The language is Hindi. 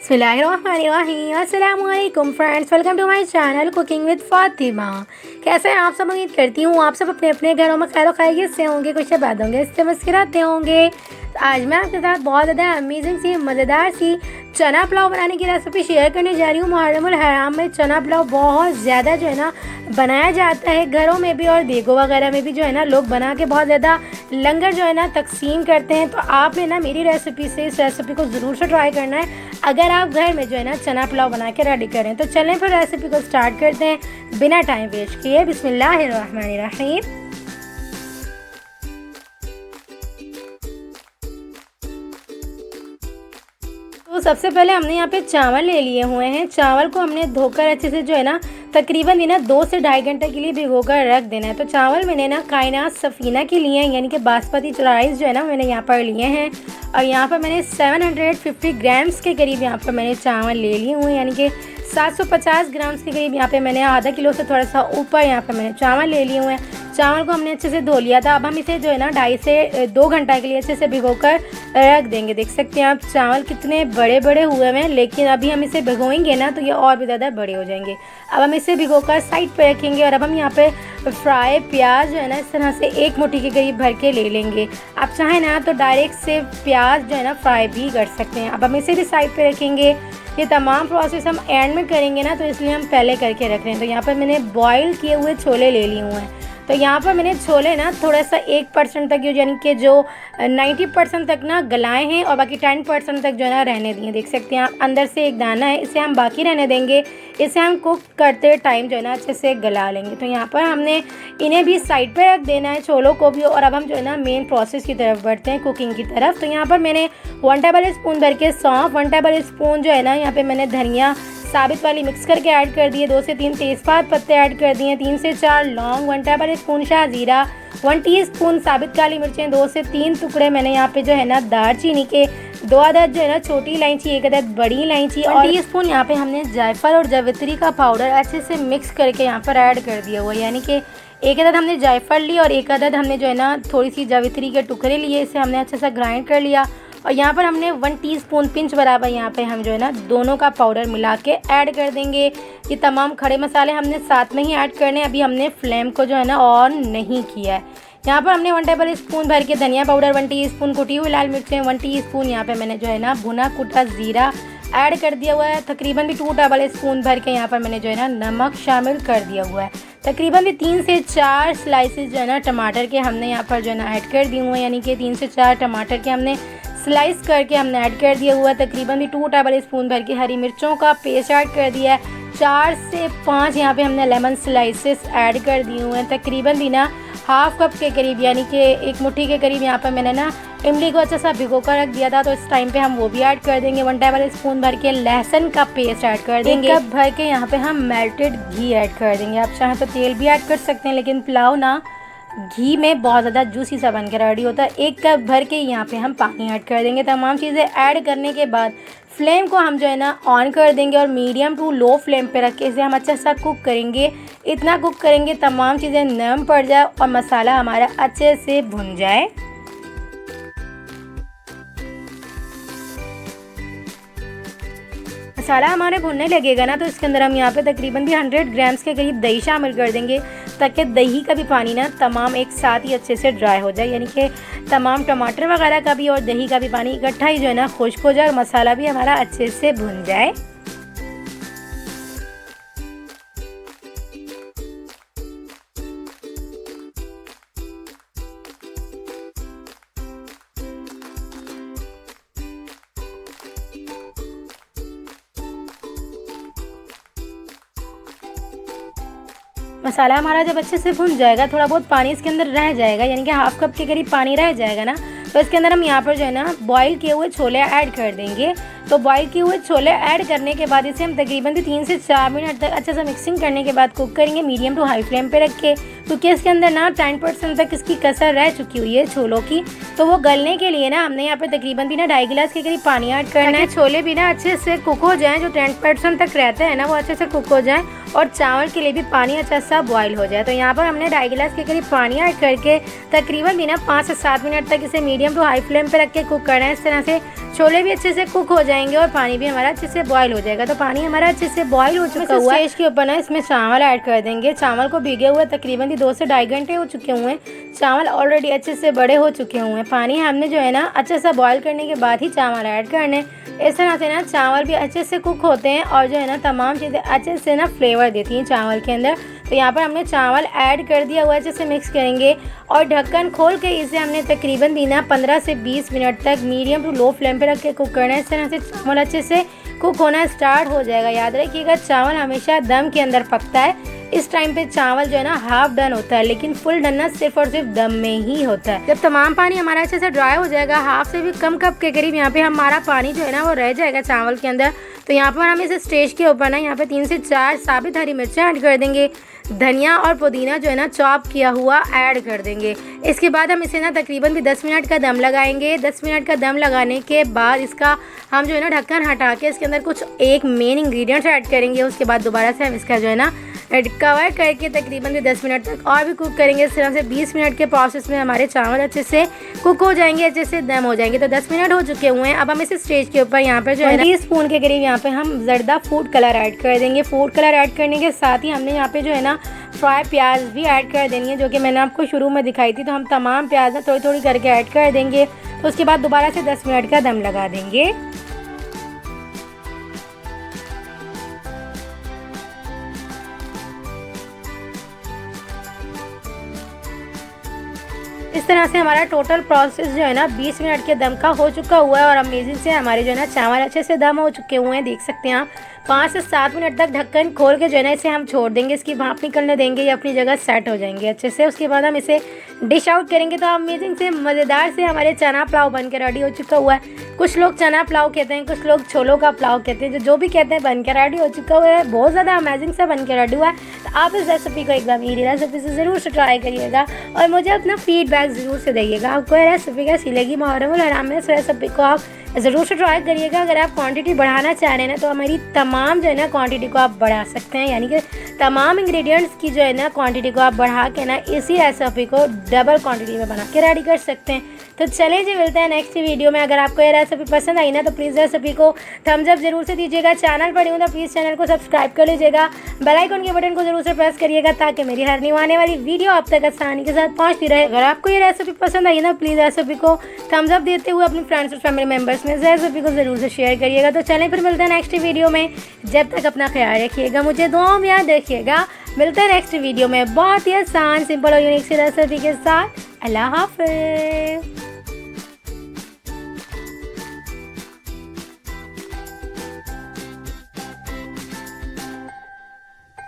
बिस्मिल्लाहिर्रहमानिर्रहीम। अस्सलाम वालेकुम friends, welcome to my channel cooking with Fatima. कैसे हैं आप सब? उम्मीद करती हूँ आप सब अपने अपने घरों में खैर और खैरियत से होंगे, खुश आबाद होंगे, इससे मुस्कुराते होंगे। आज मैं आपके साथ बहुत ज़्यादा अमेजिंग सी मज़ेदार सी चना पुलाव बनाने की रेसिपी शेयर करने जा रही हूँ। मुहर्रमुल हराम में चना पुलाव बहुत ज़्यादा जो है ना बनाया जाता है, घरों में भी और देगों वगैरह में भी जो है ना लोग बना के बहुत ज़्यादा लंगर जो है ना तकसीम करते हैं। तो आपने ना मेरी रेसिपी से इस रेसिपी को ज़रूर से ट्राई करना है अगर आप घर में जो है ना चना पुलाव बना के रेडी करें। तो चलें फिर रेसिपी को स्टार्ट करते हैं बिना टाइम वेस्ट किए। बिस्मिल्लाहिर्रहमानिर्रहीम। तो सबसे पहले हमने यहाँ पे चावल ले लिए हुए हैं। चावल को हमने धोकर अच्छे से जो है ना तकरीबन 2 से ढाई घंटे के लिए भिगोकर रख देना है। तो चावल मैंने ना कायनात सफ़ीना के लिए हैं, यानी कि बासमती राइस जो है ना मैंने यहाँ पर लिए हैं। और यहाँ पर मैंने 750 ग्राम्स के करीब यहाँ पर मैंने चावल ले लिए हुए हैं, यानी कि 750 ग्राम्स के करीब यहाँ पे मैंने आधा किलो से थोड़ा सा ऊपर यहाँ पर मैंने चावल ले लिए हुए हैं। चावल को हमने अच्छे से धो लिया था। अब हम इसे जो है ना 2.5 से 2 घंटा के लिए अच्छे से भिगोकर रख देंगे। देख सकते हैं आप चावल कितने बड़े बड़े हुए हैं, लेकिन अभी हम इसे भिगोएंगे ना तो ये और भी ज़्यादा बड़े हो जाएंगे। अब हम इसे भिगोकर साइड पे रखेंगे और अब हम यहाँ पे फ्राई प्याज जो है ना इस तरह से 1 मुट्ठी के करीब भर के ले लेंगे। आप चाहें ना तो डायरेक्ट से प्याज जो है ना फ्राई भी कर सकते हैं। अब हम इसे भी साइड पे रखेंगे। ये तमाम प्रोसेस हम एंड में करेंगे ना, तो इसलिए हम पहले करके रख रहे हैं। तो यहाँ पर मैंने बॉईल किए हुए छोले ले लिए हुए हैं। तो यहाँ पर मैंने छोले ना थोड़ा सा 1% तक यानी कि जो 90% तक ना गलाए हैं और बाकी 10% तक जो है ना रहने दिए। देख सकते हैं आप अंदर से एक दाना है, इसे हम बाकी रहने देंगे। इसे हम कुक करते टाइम जो है ना अच्छे से गला लेंगे। तो यहाँ पर हमने इन्हें भी साइड पे रख देना है, छोलों को भी। और अब हम जो है ना मेन प्रोसेस की तरफ बढ़ते हैं, कुकिंग की तरफ। तो यहाँ पर मैंने 1 टेबल स्पून भर के सौंफ, 1 टेबल स्पून जो है ना यहाँ पे मैंने धनिया साबित वाली मिक्स करके ऐड कर दिए, 2 से 3 तेज़पात पत्ते ऐड कर दिए, 3 से 4 लौंग, 1 टेबल स्पून शाहजीरा, 1 टीस्पून साबित काली मिर्चें, 2 से 3 टुकड़े मैंने यहाँ पे जो है ना दालचीनी के, 2 अदद जो है ना छोटी इलायची, 1 अदद बड़ी इलायची और टीस्पून यहाँ पे हमने जायफल और जावित्री का पाउडर अच्छे से मिक्स करके यहाँ पर ऐड कर दिया हुआ है। यानी कि 1 अदद हमने जायफल ली और 1 अदद हमने जो है ना थोड़ी सी जावित्री के टुकड़े लिए, इसे हमने अच्छे से ग्राइंड कर लिया। और यहाँ पर हमने 1 टीस्पून पिंच बराबर यहाँ पे हम जो है ना दोनों का पाउडर मिला के ऐड कर देंगे। ये तमाम खड़े मसाले हमने साथ में ही ऐड करने, अभी हमने फ्लेम को जो है ना ऑन नहीं किया है। यहाँ पर हमने 1 टेबल स्पून भर के धनिया पाउडर, 1 टीस्पून कुटी हुई लाल मिर्चें, 1 टीस्पून यहाँ पे मैंने जो है ना भुना कुटा ज़ीरा ऐड कर दिया हुआ है। तकरीबन भी 2 टेबल स्पून भर के यहाँ पर मैंने जो है ना नमक शामिल कर दिया हुआ है। तकरीबन भी 3 से 4 स्लाइसेस जो है ना टमाटर के हमने यहाँ पर जो है ना ऐड कर दिए हुए हैं, यानी कि 3 से 4 टमाटर के हमने स्लाइस करके हमने ऐड कर दिया हुआ है। तकरीबन भी 2 टेबल स्पून भर के हरी मिर्चों का पेस्ट ऐड कर दिया है। 4 से 5 यहाँ पे हमने लेमन स्लाइसेस ऐड कर दिए हुए हैं। तकरीबन भी ना हाफ कप के करीब यानी कि 1 मुट्ठी के करीब यहाँ पर मैंने ना इमली को अच्छा सा भिगो कर रख दिया था, तो इस टाइम पे हम वो भी ऐड कर देंगे। 1 टेबल स्पून भर के लहसुन का पेस्ट ऐड कर देंगे। 1 कप भर के यहाँ पे हम मेल्टेड घी ऐड कर देंगे। आप चाहें तो तेल भी ऐड कर सकते हैं, लेकिन पुलाव ना घी में बहुत ज़्यादा जूसी सा बन के रेडी होता है। 1 कप भर के यहाँ पे हम पानी ऐड कर देंगे। तमाम चीज़ें ऐड करने के बाद फ्लेम को हम जो है ना ऑन कर देंगे और मीडियम टू लो फ्लेम पे रख के इसे हम अच्छा सा कुक करेंगे। इतना कुक करेंगे तमाम चीज़ें नरम पड़ जाए और मसाला हमारा अच्छे से भुन जाए। मसाला हमारे भुनने लगेगा ना तो इसके अंदर हम यहाँ पे तकरीबन भी 100 ग्राम्स के करीब दही शामिल कर देंगे, ताकि दही का भी पानी ना तमाम एक साथ ही अच्छे से ड्राई हो जाए। यानी कि तमाम टमाटर वगैरह का भी और दही का भी पानी इकट्ठा ही जो है ना खुश्क हो जाए और मसाला भी हमारा अच्छे से भुन जाए। मसाला हमारा जब अच्छे से भुन जाएगा, थोड़ा बहुत पानी इसके अंदर रह जाएगा, यानी कि हाफ कप के करीब पानी रह जाएगा ना, तो इसके अंदर हम यहाँ पर जो है ना बॉईल किए हुए छोले ऐड कर देंगे। तो बॉईल किए हुए छोले ऐड करने के बाद इसे हम तकरीबन 3 से 4 मिनट तक अच्छे से मिक्सिंग करने के बाद कुक करेंगे मीडियम टू हाई फ्लेम पे रख के, क्योंकि इसके अंदर ना 10% तक इसकी कसर रह चुकी हुई है छोलों की। तो वो गलने के लिए ना हमने यहाँ पे तकरीबन भी ना 2.5 गिलास के करीब पानी ऐड करना है। छोले भी ना अच्छे से कुक हो जाएँ, जो 10% तक रहते हैं ना वो अच्छे से कुक हो जाएँ और चावल के लिए भी पानी अच्छा सा बॉईल हो जाए। तो यहाँ पर हमने 2.5 गिलास के करीब पानी ऐड करके तकरीबन भी ना 5 से 7 मिनट तक इसे मीडियम टू हाई फ्लेम पे रख के कुक करना है। इस तरह से छोले भी अच्छे से कुक हो जाएंगे और पानी भी हमारा अच्छे से बॉईल हो जाएगा। तो पानी हमारा अच्छे से बॉईल हो चुका हुआ है। स्टेज के ऊपर ना इसमें चावल ऐड कर देंगे। चावल को भीगे हुए तकरीबन 2 से 2.5 घंटे हो चुके हुए हैं। चावल ऑलरेडी अच्छे से बड़े हो चुके हुए हैं। पानी हमने जो है ना अच्छे से बॉईल करने के बाद ही चावल ऐड करने। इस तरह से ना चावल भी अच्छे से कुक होते हैं और जो है ना तमाम चीज़ें अच्छे से ना फ्लेवर देती हैं चावल के अंदर। तो यहाँ पर हमने चावल ऐड कर दिया हुआ है, अच्छे से मिक्स करेंगे और ढक्कन खोल के इसे हमने तकरीबन दीना 15 से 20 मिनट तक मीडियम टू लो फ्लेम पे रख के कुक करना है। इस तरह से चावल अच्छे से कुक होना स्टार्ट हो जाएगा। याद रखिएगा चावल हमेशा दम के अंदर पकता है। इस टाइम पे चावल जो है ना हाफ डन होता है, लेकिन फुल डन ना सिर्फ और सिर्फ दम में ही होता है। जब तमाम पानी हमारा अच्छे से ड्राई हो जाएगा, हाफ से भी कम कप के करीब यहाँ पे हमारा पानी जो है ना वो रह जाएगा चावल के अंदर। तो यहाँ पर हम इस स्टेज के ऊपर ना यहाँ पे 3 से 4 साबित हरी मिर्चें ऐड कर देंगे। धनिया और पुदीना जो है ना चॉप किया हुआ ऐड कर देंगे। इसके बाद हम इसे ना तकरीबन भी 10 मिनट का दम लगाएंगे। 10 मिनट का दम लगाने के बाद इसका हम जो है ना ढक्कन हटा के इसके अंदर कुछ एक मेन इंग्रेडिएंट्स ऐड करेंगे। उसके बाद दोबारा से हम इसका जो है ना कवर करके तकरीबन भी 10 मिनट तक और भी कुक करेंगे। इस तरह से 20 मिनट के प्रोसेस में हमारे चावल अच्छे से कुक हो जाएंगे, अच्छे से दम हो जाएंगे। तो 10 मिनट हो चुके हुए हैं। अब हम इस स्टेज के ऊपर यहाँ पर जो है 20 स्पून के करीब यहाँ पे हम जर्दा फूड कलर ऐड कर देंगे। फूड कलर ऐड करने के साथ ही हमने यहाँ पे जो है ना फ्राई प्याज भी ऐड कर देनी है, जो कि मैंने आपको शुरू में दिखाई थी। तो हम तमाम प्याज ना थोड़ी थोड़ी करके ऐड कर देंगे। तो उसके बाद दोबारा से 10 मिनट का दम लगा देंगे। इस तरह से हमारा टोटल प्रोसेस जो है ना 20 मिनट के दम का हो चुका हुआ है और अमेजिंग से हमारे जो है ना चावल अच्छे से दम हो चुके हुए हैं। देख सकते हैं आप 5 से 7 मिनट तक ढक्कन खोल के जो है ना इसे हम छोड़ देंगे। इसकी भाप निकलने देंगे, ये अपनी जगह सेट हो जाएंगे अच्छे से। उसके बाद हम इसे डिश आउट करेंगे। तो अमेजिंग से मज़ेदार से हमारे चना पुलाव बनकर रेडी हो चुका हुआ है। कुछ लोग चना पुलाव कहते हैं, कुछ लोग छोलों का पुलाव कहते हैं, जो भी कहते हैं बनकर रेडी हो चुका हुआ है। बहुत ज़्यादा अमेजिंग सा बनकर रेडी हुआ है। तो आप इस रेसिपी को एक बार मेरी रेसिपी से ज़रूर से ट्राई करिएगा और मुझे अपना फीडबैक ज़रूर से दीजिएगा। आपको ये रेसिपी कैसी लगी। मुहर्रमुल हराम में इस रेसिपी को आप ज़रूर से ट्राई करिएगा। अगर आप क्वांटिटी बढ़ाना चाह रहे हैं ना तो हमारी तमाम जो है ना क्वांटिटी को आप बढ़ा सकते हैं, यानी कि तमाम इंग्रेडिएंट्स की जो है ना क्वांटिटी को आप बढ़ा के ना इसी रेसिपी को डबल क्वांटिटी में बना के रेडी कर सकते हैं। तो चलिए जी मिलते हैं नेक्स्ट वीडियो में। अगर आपको ये रेसिपी पसंद आई ना तो प्लीज़ रेसिपी को थम्स अप जरूर से दीजिएगा। चैनल पर न्यू तो प्लीज़ चैनल को सब्सक्राइब कर लीजिएगा। बेल आइकन के बटन को जरूर से प्रेस करिएगा ताकि मेरी हर न्यू आने वाली वीडियो आप तक आसानी के साथ पहुँचती रहे। अगर आपको ये रेसिपी पसंद आई ना प्लीज़ रेसिपी को थम्स अप देते हुए अपने फ्रेंड्स और फैमिली मेम्बर्स में रेसिपी को ज़रूर से शेयर करिएगा। तो चलें फिर मिलते हैं नेक्स्ट वीडियो में। जब तक अपना ख्याल रखिएगा, मुझे दुआ में याद रखिएगा। मिलते हैं नेक्स्ट वीडियो में बहुत ही आसान सिंपल और यूनिक सी रेसिपी के साथ। अल्लाह हाफ़िज़।